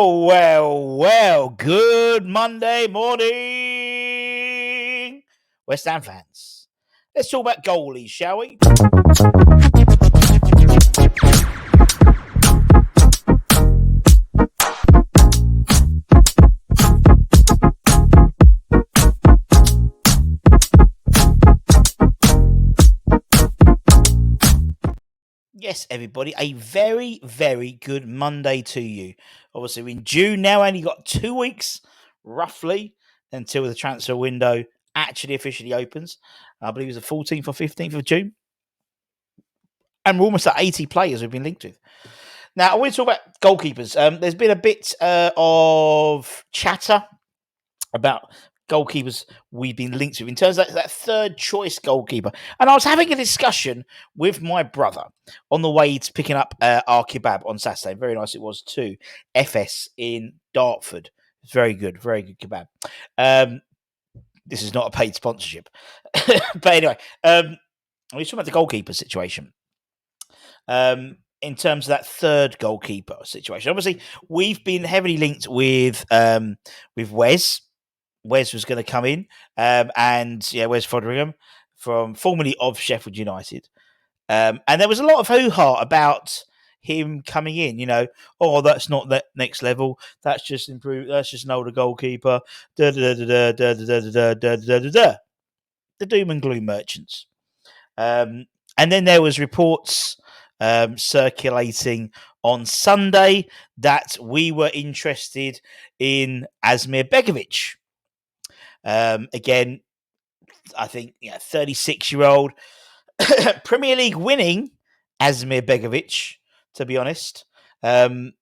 Well, good Monday morning, West Ham fans. Let's talk about goalies, shall we? Yes, everybody, a very, very good Monday to you. Obviously, we're in June now, only got 2 weeks, roughly, until the transfer window actually officially opens. I believe it's the 14th or 15th of June. And we're almost at 80 players we've been linked with. Now, I want to talk about goalkeepers. There's been a bit of chatter about goalkeepers we've been linked with in terms of that third choice goalkeeper. And I was having a discussion with my brother on the way to picking up our kebab on Saturday. Very nice it was too. FS in Dartford. It's very good kebab. This is not a paid sponsorship. But anyway, we're talking about the goalkeeper situation. In terms of that third goalkeeper situation. Obviously, we've been heavily linked with Wes. Wes was going to come in, and Wes Foderingham, from formerly of Sheffield United. And there was a lot of hoo-ha about him coming in, that's not that next level. That's just improved. That's just an older goalkeeper. The doom and gloom merchants. And then there was reports circulating on Sunday that we were interested in Asmir Begović. Again, I think 36-year-old Premier League winning Asmir Begović, to be honest. And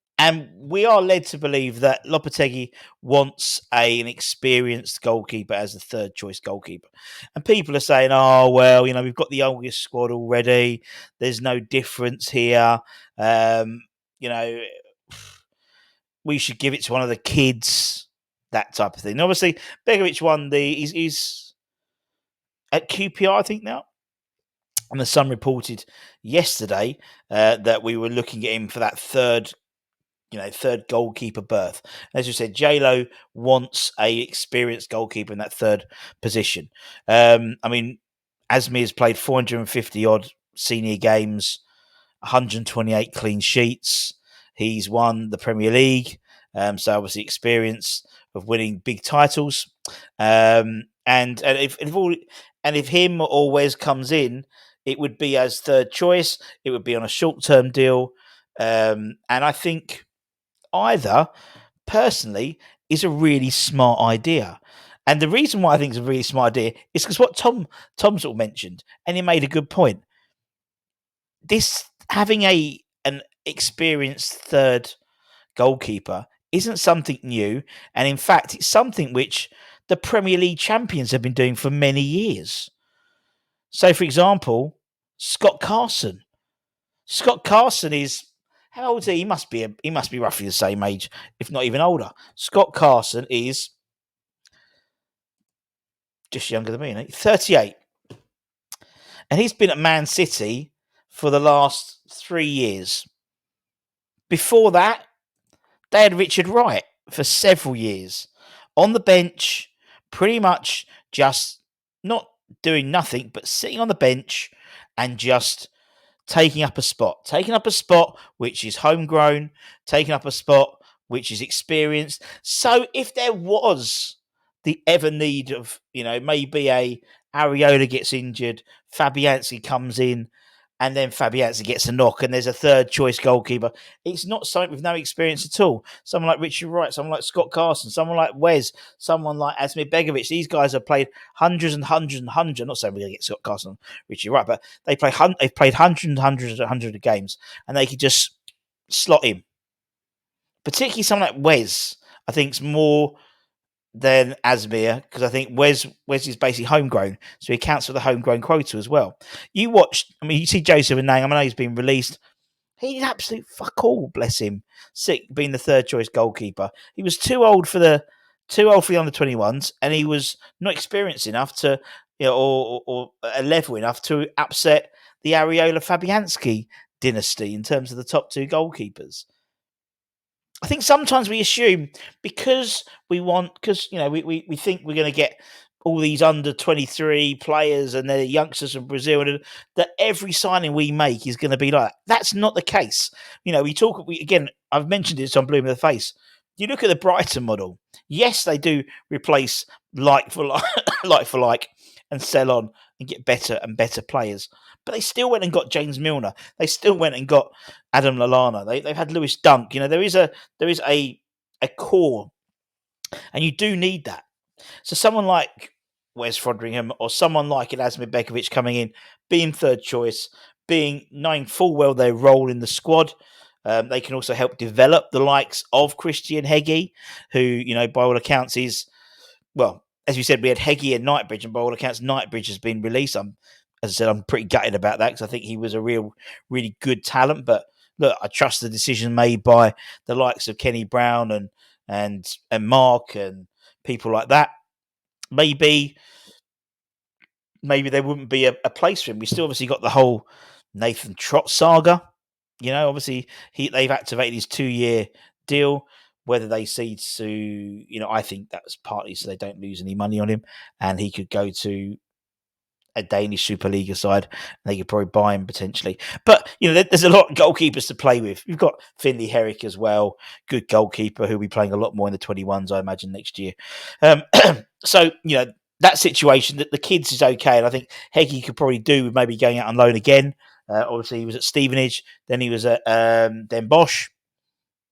we are led to believe that Lopetegui wants an experienced goalkeeper as a third choice goalkeeper. And people are saying, we've got the youngest squad already. There's no difference here. We should give it to one of the kids, that type of thing. Obviously, Begović won he's at QPR, I think, now. And the Sun reported yesterday that we were looking at him for that third goalkeeper berth. As you said, J-Lo wants a experienced goalkeeper in that third position. Asmir's played 450 odd senior games, 128 clean sheets. He's won the Premier League, so obviously experience of winning big titles. And if him or Wes comes in, it would be as third choice. It would be on a short-term deal, and I think either, personally, is a really smart idea. And the reason why I think it's a really smart idea is because what Tom sort of mentioned, and he made a good point. This having an experienced third goalkeeper isn't something new, and in fact, it's something which the Premier League champions have been doing for many years. So, for example, Scott Carson. Scott Carson is, how old is he? He must be roughly the same age, if not even older. Scott Carson is just younger than me, isn't he? 38. And he's been at Man City for the last 3 years. Before that, they had Richard Wright for several years. On the bench, pretty much just not doing nothing, but sitting on the bench and just taking up a spot which is homegrown, taking up a spot which is experienced. So if there was the ever need of, maybe a Areola gets injured, Fabianski comes in, and then Fabianski gets a knock, and there's a third choice goalkeeper. It's not something with no experience at all. Someone like Richard Wright, someone like Scott Carson, someone like Wes, someone like Asmir Begović. These guys have played hundreds and hundreds and hundreds. I'm not saying we're going to get Scott Carson and Richard Wright, but they've played hundreds and hundreds and hundreds of games, and they could just slot him. Particularly someone like Wes, I think, is more than Asmir, because I think Wes is basically homegrown, so he counts for the homegrown quota as well. You see Joseph and Nang, I know he's been released. He's absolute fuck all, bless him. Sick being the third choice goalkeeper. He was too old for the under 21s, and he was not experienced enough to, or level enough to upset the Areola Fabianski dynasty in terms of the top two goalkeepers. I think sometimes we assume because we think we're going to get all these under 23 players and they're youngsters from Brazil, and that every signing we make is going to be like that. That's not the case. Again, I've mentioned it, so I'm blue in the face. You look at the Brighton model. Yes, they do replace like for like, like for like, and sell on and get better and better players. But they still went and got James Milner. They still went and got Adam Lallana. They've had Lewis Dunk. There is a core, and you do need that. So someone like Wes Foderingham or someone like Erasmus Begović coming in, being third choice, being knowing full well their role in the squad. They can also help develop the likes of Christian Heggie, who, by all accounts is, well, as you said, we had Heggie and Knightbridge, and by all accounts, Knightbridge has been released. As I said, I'm pretty gutted about that because I think he was a really good talent. But look, I trust the decision made by the likes of Kenny Brown and Mark and people like that. Maybe there wouldn't be a place for him. We still obviously got the whole Nathan Trott saga. Obviously they've activated his 2-year deal. Whether they see to, I think that was partly so they don't lose any money on him, and he could go to a Danish Superliga side, and they could probably buy him potentially. But there's a lot of goalkeepers to play with. You've got Finley Herrick as well, good goalkeeper who'll be playing a lot more in the 21s, I imagine, next year. So that situation, that the kids is okay, and I think Heggie could probably do with maybe going out on loan again. Obviously, he was at Stevenage, then he was at Den Bosch.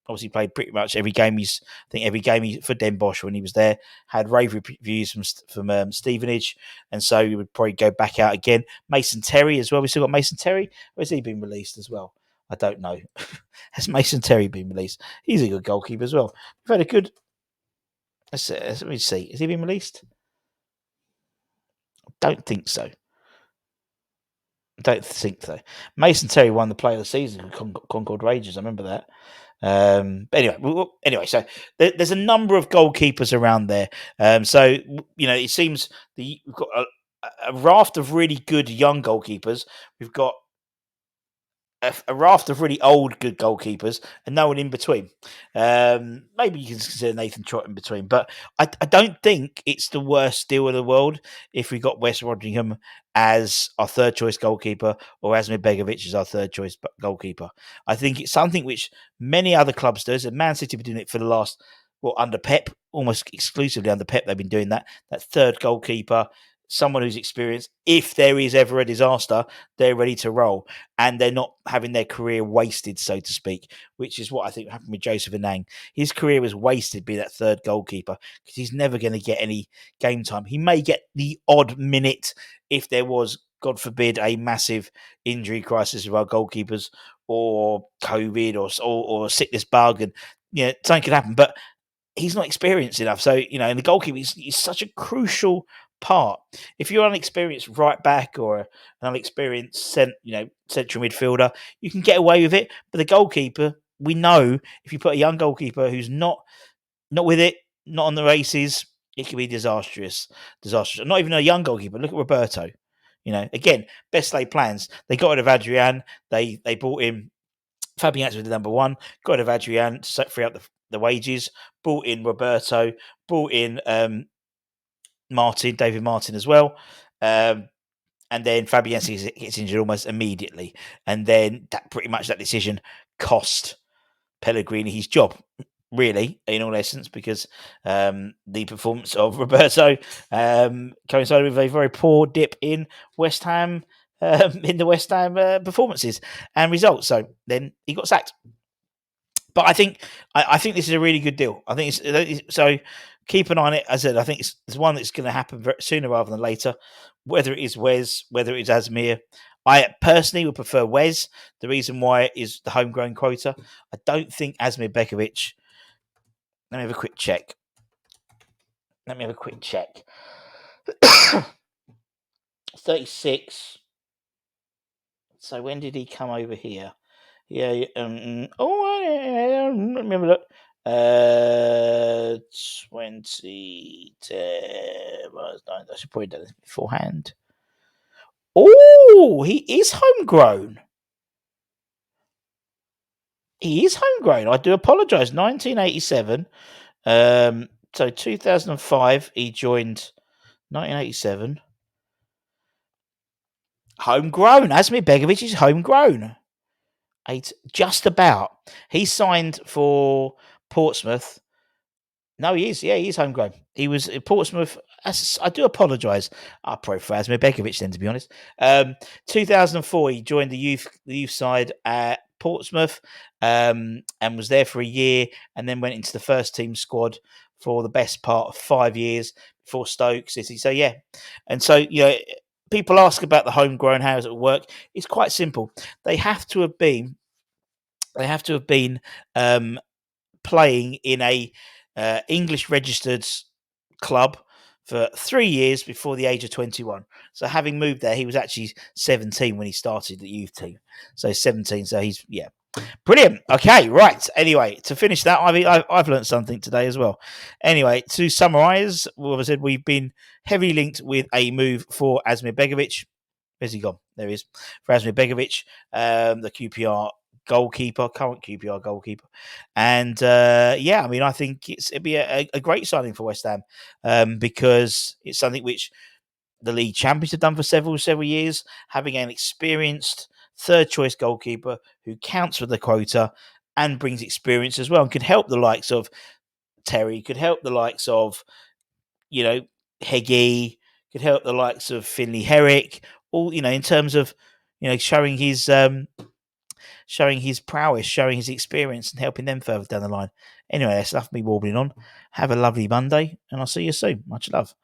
Obviously, played pretty much every game. Every game for Den Bosch when he was there had rave reviews from Stevenage, and so he would probably go back out again. Mason Terry as well. We still got Mason Terry. Or has he been released as well? I don't know. Has Mason Terry been released? He's a good goalkeeper as well. We've had a good. Let me see. Has he been released? Don't think so. Don't think so. Mason Terry won the Player of the Season with Concord Rangers. I remember that. But anyway, so there's a number of goalkeepers around there. So it seems we've got a raft of really good young goalkeepers. We've got a raft of really old good goalkeepers and no one in between. Maybe you can consider Nathan Trott in between, but I don't think it's the worst deal in the world if we got Wes Rodringham as our third choice goalkeeper or Asmir Begović as our third choice goalkeeper. I think it's something which many other clubs do, and Man City have been doing it for the last, under Pep, almost exclusively under Pep, they've been doing that third goalkeeper, someone who's experienced. If there is ever a disaster, they're ready to roll, and they're not having their career wasted, so to speak, which is what I think happened with Joseph Anang. His career was wasted being that third goalkeeper because he's never going to get any game time. He may get the odd minute if there was, God forbid, a massive injury crisis with our goalkeepers, or COVID, or a sickness bug, and something could happen. But he's not experienced enough. So, and the goalkeeper is such a crucial part. If you're an unexperienced right back or an unexperienced central midfielder, you can get away with it. But the goalkeeper, we know if you put a young goalkeeper who's not with it, not on the races, it can be disastrous. Not even a young goalkeeper. Look at Roberto. Again, best laid plans. They got rid of Adrian. They brought in Fabian was the number one. Got rid of Adrian to free up the wages. Brought in Roberto. Brought in David Martin as well. And then Fabianski gets injured almost immediately. And then that decision cost Pellegrini his job, really, in all essence, because the performance of Roberto coincided with a very poor dip in West Ham, in the West Ham performances and results. So then he got sacked. But I think this is a really good deal. I think so. Keep an eye on it. As I said, I think it's one that's going to happen sooner rather than later. Whether it is Wes, whether it's Asmir, I personally would prefer Wes. The reason why is the homegrown quota. I don't think Asmir Begović. Let me have a quick check. 36. So when did he come over here? Yeah. Let me have a look. 2010. I should probably do this beforehand. Oh, he is homegrown. He is homegrown. I do apologise. 1987. So 2005, he joined. 1987. Homegrown. Asmir Begović is homegrown. Just about. He signed for Portsmouth. No, he is. Yeah, he is homegrown. He was at Portsmouth. I do apologise. I prefer Asmir Begović then, to be honest. 2004, he joined the youth side at Portsmouth, and was there for a year, and then went into the first team squad for the best part of 5 years before Stoke City. So yeah, and so people ask about the homegrown. How does it work? It's quite simple. They have to have been. Playing in a English registered club for 3 years before the age of 21. So having moved there, he was actually 17 when he started the youth team. So 17. So he's brilliant. Okay, right. Anyway, to finish that, I've learned something today as well. Anyway, to summarise, what I said, we've been heavily linked with a move for Asmir Begović. Where's he gone? There he is. For Asmir Begović, the QPR goalkeeper, current QPR goalkeeper. And I think it'd be a great signing for West Ham, because it's something which the league champions have done for several years, having an experienced third choice goalkeeper who counts for the quota and brings experience as well, and could help the likes of Terry, could help the likes of, Heggie, could help the likes of Finley Herrick, all, in terms of, showing his prowess, showing his experience, and helping them further down the line. Anyway, that's enough of me warbling on. Have a lovely Monday, and I'll see you soon. Much love.